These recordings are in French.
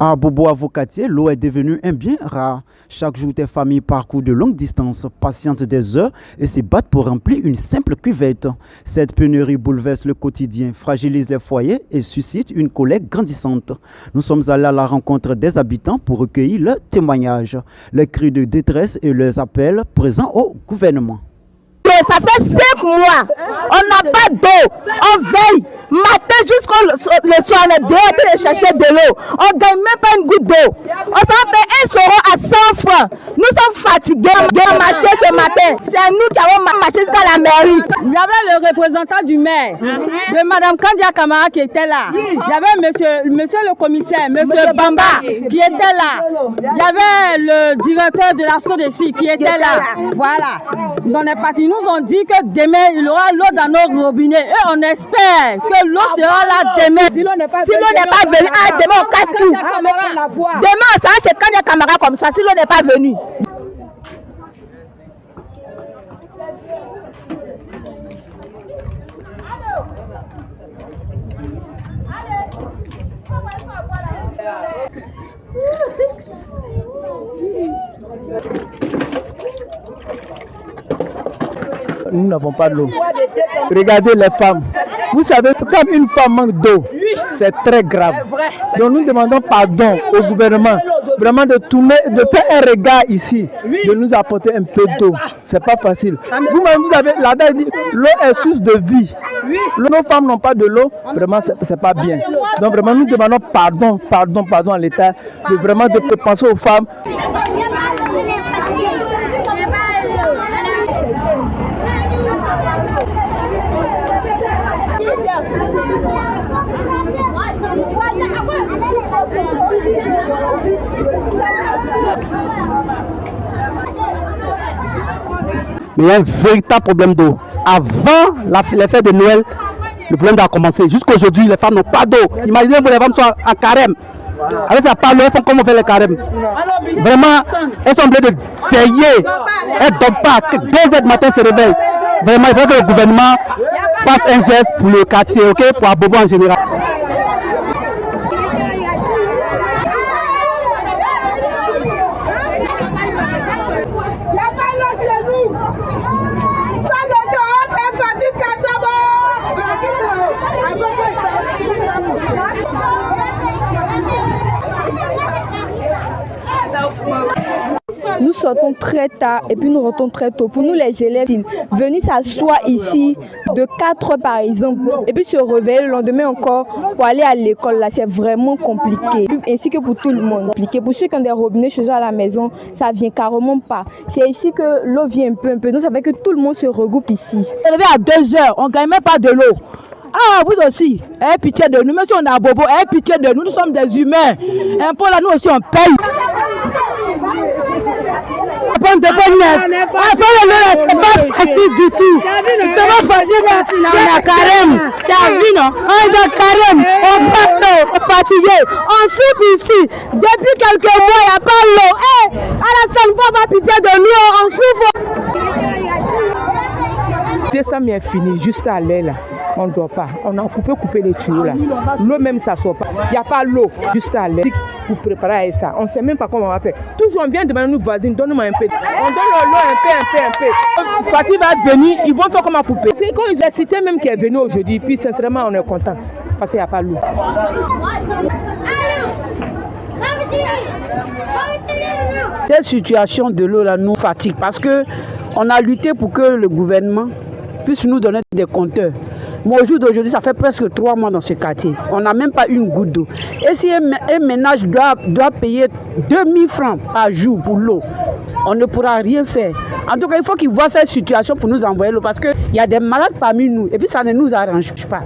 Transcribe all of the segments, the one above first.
À Bobo-Avocatier, l'eau est devenue un bien rare. Chaque jour, des familles parcourent de longues distances, patientent des heures et se battent pour remplir une simple cuvette. Cette pénurie bouleverse le quotidien, fragilise les foyers et suscite une colère grandissante. Nous sommes allés à la rencontre des habitants pour recueillir leurs témoignages, leurs cris de détresse et leurs appels présents au gouvernement. Ça fait 5 mois, on n'a pas d'eau, on veille, matin jusqu'au soir, on est dehors de chercher de l'eau, on ne gagne même pas une goutte d'eau, on s'en fait 1 euro à 100 francs, nous sommes fatigués, on a marché ce matin, c'est nous qui avons marché jusqu'à la mairie. Il y avait le représentant du maire, de Madame Kandia Kamara qui était là, il y avait monsieur le commissaire, monsieur Bamba qui était là, il y avait le directeur de la SODECI qui était là, voilà. On est parti, nous ont dit que demain il y aura l'eau dans nos robinets et on espère que l'eau sera là demain. Si l'eau n'est pas venue, demain on casse tout. Demain on s'arrête chez Kandia Kamara comme ça, si l'eau n'est pas venue. Nous n'avons pas d'eau. Regardez les femmes. Vous savez, quand une femme manque d'eau, c'est très grave. Donc nous demandons pardon au gouvernement, vraiment de tourner, de faire un regard ici, de nous apporter un peu d'eau. C'est pas facile. Vous-même, vous avez, la dame dit, l'eau est source de vie. Nos femmes n'ont pas de l'eau, vraiment, c'est pas bien. Donc vraiment, nous demandons pardon à l'État, de vraiment de penser aux femmes. Mais il y a un véritable problème d'eau. Avant les fêtes de Noël, le problème a commencé. Jusqu'aujourd'hui, les femmes n'ont pas d'eau. Imaginez que les femmes sont en carême. Avec ça, pas l'eau, elles font comment faire les carèmes. Vraiment, elles sont obligées de veiller. Elles ne dorment pas. 2 heures du matin se réveillent. Vraiment, il faut que le gouvernement fasse un geste pour le quartier, ok, pour Abobo en général. Nous sortons très tard et puis nous rentrons très tôt. Pour nous les élèves, venir s'asseoir ici de 4 heures par exemple et puis se réveiller le lendemain encore pour aller à l'école, là c'est vraiment compliqué. Ainsi que pour tout le monde. Pour ceux qui ont des robinets chez eux à la maison, ça vient carrément pas. C'est ici que l'eau vient un peu. Donc ça fait que tout le monde se regroupe ici. À 2 heures, on ne gagne même pas de l'eau. Ah, vous aussi, ayez pitié de nous, même si on a Bobo, ayez pitié de nous, nous sommes des humains. Un peu là, nous aussi on paye. C'est pas facile du tout. C'est pas facile, on a carême. Tu as vu, non? On est carême, on passe, on est fatigué. On souffre ici. Depuis quelques mois, il n'y a pas l'eau. À la seule fois, on va pitié de nous, on souffre. Décembre est fini, jusqu'à l'air là. On ne doit pas. On a couper les tuyaux là. L'eau même ça sort pas. Il n'y a pas l'eau jusqu'à l'air pour préparer ça. On ne sait même pas comment on va faire. Toujours on vient demander à nos voisins, donne-moi un peu. On donne l'eau un peu. Fatih va venir, ils vont faire comme un poupée. C'est quand ils ont cité même qui est venu aujourd'hui. Puis sincèrement on est content parce qu'il n'y a pas l'eau. Cette situation de l'eau là nous fatigue parce que on a lutté pour que le gouvernement puisse nous donner des compteurs. Mais au jour d'aujourd'hui, ça fait presque 3 mois dans ce quartier. On n'a même pas une goutte d'eau. Et si un ménage doit payer 2000 francs par jour pour l'eau, on ne pourra rien faire. En tout cas, il faut qu'ils voient cette situation pour nous envoyer l'eau parce qu'il y a des malades parmi nous et puis ça ne nous arrange pas.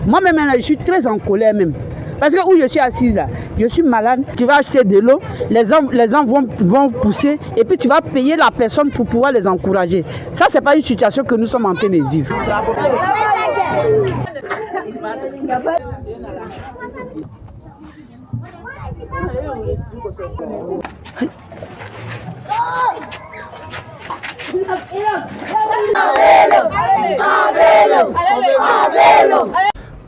Moi-même, je suis très en colère même. Parce que où je suis assise là, je suis malade, tu vas acheter de l'eau, les gens vont pousser et puis tu vas payer la personne pour pouvoir les encourager. Ça, ce n'est pas une situation que nous sommes en train de vivre.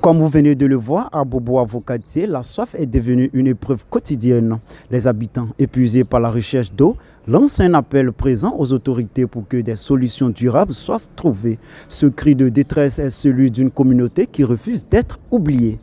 Comme vous venez de le voir, à Bobo-Avocatier, la soif est devenue une épreuve quotidienne. Les habitants, épuisés par la recherche d'eau, lancent un appel présent aux autorités pour que des solutions durables soient trouvées. Ce cri de détresse est celui d'une communauté qui refuse d'être oubliée.